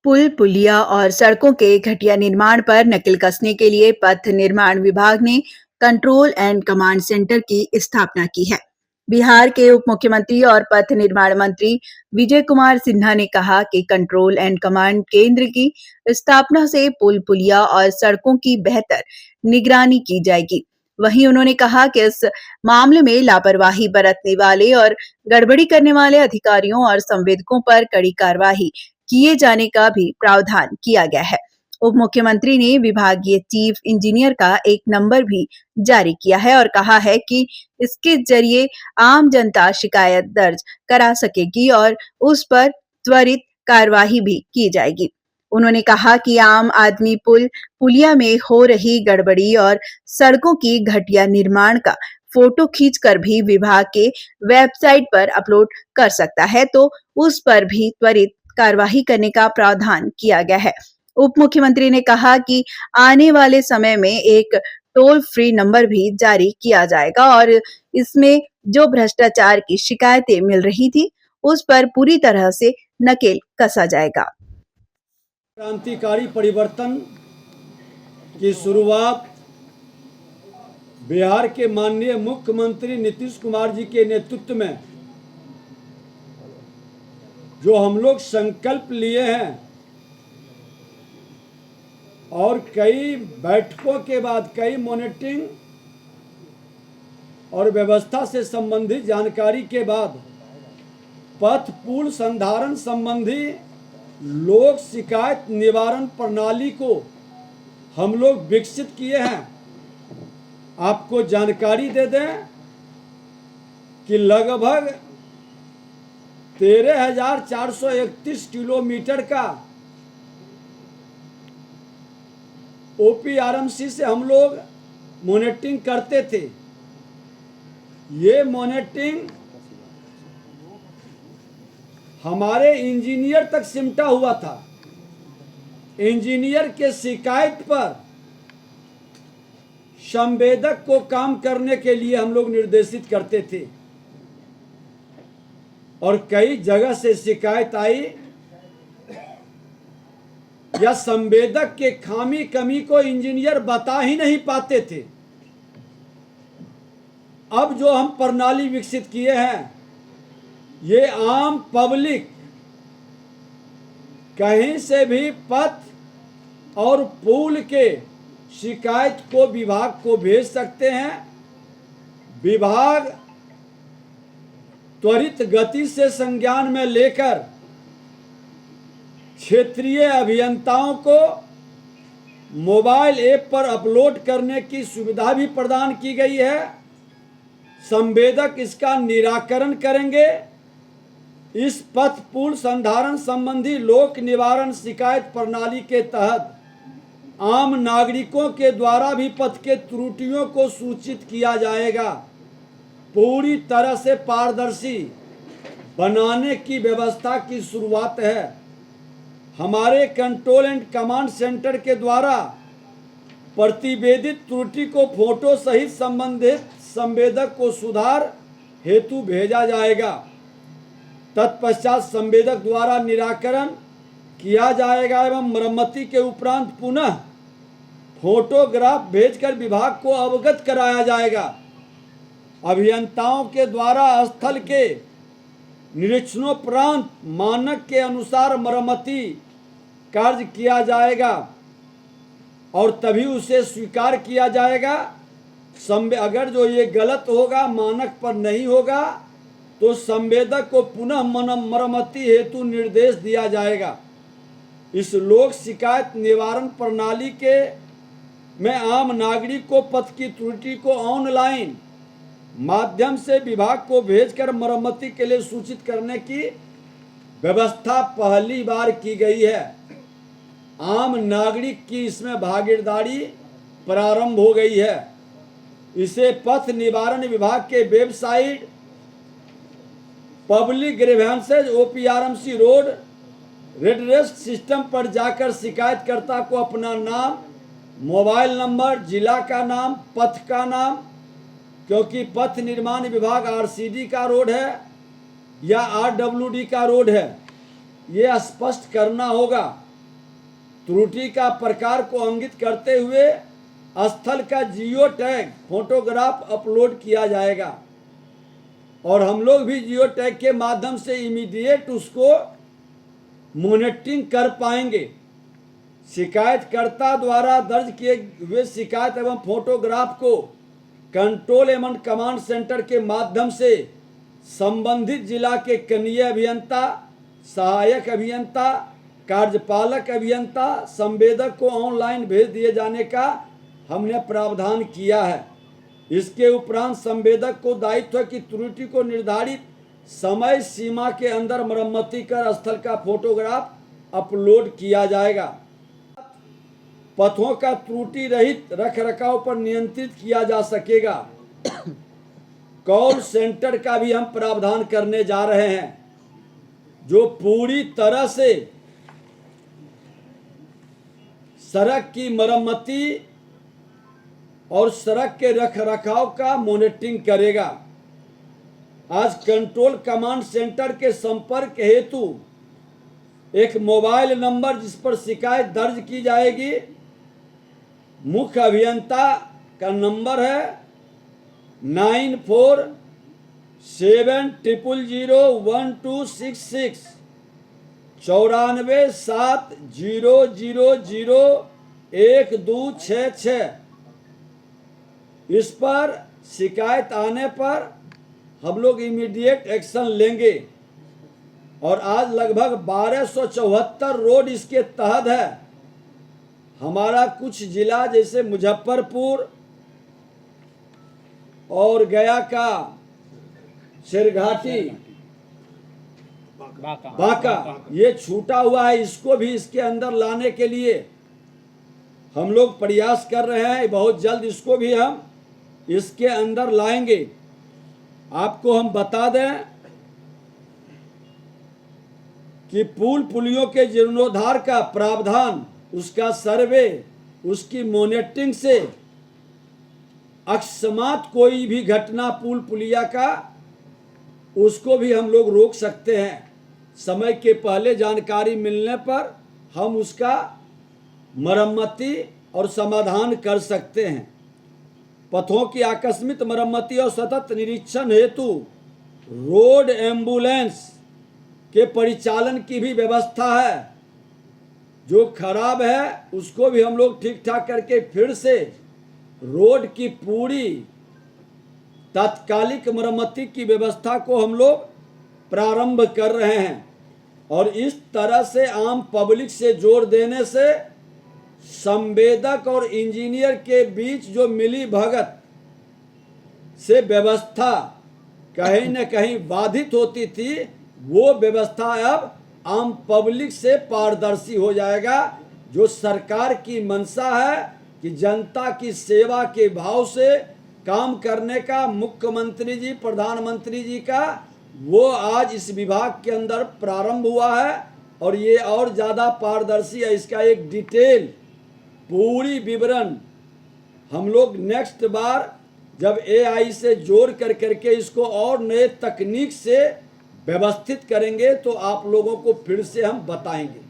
पुल, पुलिया और सड़कों के घटिया निर्माण पर नकेल कसने के लिए पथ निर्माण विभाग ने कंट्रोल एंड कमांड सेंटर की स्थापना की है। बिहार के उप मुख्यमंत्री और पथ निर्माण मंत्री विजय कुमार सिन्हा ने कहा कि कंट्रोल एंड कमांड केंद्र की स्थापना से पुल, पुलिया और सड़कों की बेहतर निगरानी की जाएगी। वहीं उन्होंने कहा कि इस मामले में लापरवाही बरतने वाले और गड़बड़ी करने वाले अधिकारियों और संवेदकों पर कड़ी कार्रवाई किए जाने का भी प्रावधान किया गया है। उप मुख्यमंत्री ने विभागीय चीफ इंजीनियर का एक नंबर भी जारी किया है और कहा है कि इसके जरिए आम जनता शिकायत दर्ज करा सकेगी और उस पर त्वरित कार्यवाही भी की जाएगी। उन्होंने कहा कि आम आदमी पुल, पुलिया में हो रही गड़बड़ी और सड़कों की घटिया निर्माण का फोटो खींचकर भी विभाग के वेबसाइट पर अपलोड कर सकता है, तो उस पर भी त्वरित कार्यवाही करने का प्रावधान किया गया है। उप मुख्यमंत्री ने कहा कि आने वाले समय में एक टोल फ्री नंबर भी जारी किया जाएगा और इसमें जो भ्रष्टाचार की शिकायतें मिल रही थी, उस पर पूरी तरह से नकेल कसा जाएगा। क्रांतिकारी परिवर्तन की शुरुआत बिहार के माननीय मुख्यमंत्री नीतीश कुमार जी के नेतृत्व में जो हम लोग संकल्प लिए हैं और कई बैठकों के बाद कई मॉनिटरिंग और व्यवस्था से संबंधित जानकारी के बाद पथ पुल संधारण संबंधी लोक शिकायत निवारण प्रणाली को हम लोग विकसित किए हैं। आपको जानकारी दे दें कि लगभग 13,431 किलोमीटर का ओपीआरएमसी से हम लोग मॉनिटरिंग करते थे। ये मॉनिटरिंग हमारे इंजीनियर तक सिमटा हुआ था। इंजीनियर के शिकायत पर संवेदक को काम करने के लिए हम लोग निर्देशित करते थे और कई जगह से शिकायत आई या संवेदक के खामी कमी को इंजीनियर बता ही नहीं पाते थे। अब जो हम प्रणाली विकसित किए हैं, ये आम पब्लिक कहीं से भी पथ और पुल के शिकायत को विभाग को भेज सकते हैं। विभाग त्वरित गति से संज्ञान में लेकर क्षेत्रीय अभियंताओं को मोबाइल ऐप पर अपलोड करने की सुविधा भी प्रदान की गई है। संवेदक इसका निराकरण करेंगे। इस पथ पुल संधारण संबंधी लोक निवारण शिकायत प्रणाली के तहत आम नागरिकों के द्वारा भी पथ के त्रुटियों को सूचित किया जाएगा। पूरी तरह से पारदर्शी बनाने की व्यवस्था की शुरुआत है। हमारे कंट्रोल एंड कमांड सेंटर के द्वारा प्रतिवेदित त्रुटि को फोटो सहित संबंधित संवेदक को सुधार हेतु भेजा जाएगा। तत्पश्चात संवेदक द्वारा निराकरण किया जाएगा एवं मरम्मति के उपरांत पुनः फोटोग्राफ भेजकर विभाग को अवगत कराया जाएगा। अभियंताओं के द्वारा स्थल के निरीक्षणोपरांत मानक के अनुसार मरम्मति कार्य किया जाएगा और तभी उसे स्वीकार किया जाएगा। अगर जो ये गलत होगा, मानक पर नहीं होगा, तो संवेदक को पुनः मरम्मति हेतु निर्देश दिया जाएगा। इस लोक शिकायत निवारण प्रणाली के में आम नागरिक को पथ की त्रुटि को ऑनलाइन माध्यम से विभाग को भेजकर मरम्मति के लिए सूचित करने की व्यवस्था पहली बार की गई है। आम नागरिक की इसमें भागीदारी प्रारंभ हो गई है। इसे पथ निवारण विभाग के website public grievances OPRMC road redress system पर जाकर शिकायतकर्ता को अपना नाम, मोबाइल नंबर, जिला का नाम, पथ का नाम, क्योंकि पथ निर्माण विभाग आरसीडी का रोड है या आरडब्ल्यूडी का रोड है, ये स्पष्ट करना होगा। त्रुटि का प्रकार को इंगित करते हुए स्थल का जियो टैग फोटोग्राफ अपलोड किया जाएगा और हम लोग भी जियो टैग के माध्यम से इमीडिएट उसको मॉनिटरिंग कर पाएंगे। शिकायतकर्ता द्वारा दर्ज किए हुए शिकायत एवं फोटोग्राफ को कंट्रोल एवं कमांड सेंटर के माध्यम से संबंधित जिला के कनीय अभियंता, सहायक अभियंता, कार्यपालक अभियंता, संवेदक को ऑनलाइन भेज दिए जाने का हमने प्रावधान किया है। इसके उपरांत संवेदक को दायित्व है कि त्रुटि को निर्धारित समय सीमा के अंदर मरम्मति कर स्थल का फोटोग्राफ अपलोड किया जाएगा। पथों का त्रुटि रहित रख रखाव पर नियंत्रित किया जा सकेगा। कॉल सेंटर का भी हम प्रावधान करने जा रहे हैं जो पूरी तरह से सड़क की मरम्मति और सड़क के रख रखाव का मॉनिटरिंग करेगा। आज कंट्रोल कमांड सेंटर के संपर्क हेतु एक मोबाइल नंबर जिस पर शिकायत दर्ज की जाएगी, मुख्य अभियंता का नंबर है 9470012266 9470001266। इस पर शिकायत आने पर हम लोग इमीडिएट एक्शन लेंगे और आज लगभग 1274 रोड इसके तहत है। हमारा कुछ जिला जैसे मुजफ्फरपुर और गया का शेरघाटी, बांका ये छूटा हुआ है, इसको भी इसके अंदर लाने के लिए हम लोग प्रयास कर रहे हैं। बहुत जल्द इसको भी हम इसके अंदर लाएंगे। आपको हम बता दें कि पुल पुलियों के जीर्णोद्धार का प्रावधान, उसका सर्वे, उसकी मॉनिटरिंग से अकस्मात कोई भी घटना पुल पुलिया का उसको भी हम लोग रोक सकते हैं। समय के पहले जानकारी मिलने पर हम उसका मरम्मति और समाधान कर सकते हैं। पथों की आकस्मिक मरम्मति और सतत निरीक्षण हेतु रोड एम्बुलेंस के परिचालन की भी व्यवस्था है। जो खराब है उसको भी हम लोग ठीक ठाक करके फिर से रोड की पूरी तात्कालिक मरम्मति की व्यवस्था को हम लोग प्रारंभ कर रहे हैं। और इस तरह से आम पब्लिक से जोड़ देने से संवेदक और इंजीनियर के बीच जो मिली भगत से व्यवस्था कहीं न कहीं बाधित होती थी, वो व्यवस्था अब आम पब्लिक से पारदर्शी हो जाएगा। जो सरकार की मंशा है कि जनता की सेवा के भाव से काम करने का मुख्यमंत्री जी, प्रधानमंत्री जी का, वो आज इस विभाग के अंदर प्रारंभ हुआ है और ये और ज़्यादा पारदर्शी है। इसका एक डिटेल पूरी विवरण हम लोग नेक्स्ट बार जब AI से जोड़ करके इसको और नए तकनीक से व्यवस्थित करेंगे तो आप लोगों को फिर से हम बताएंगे।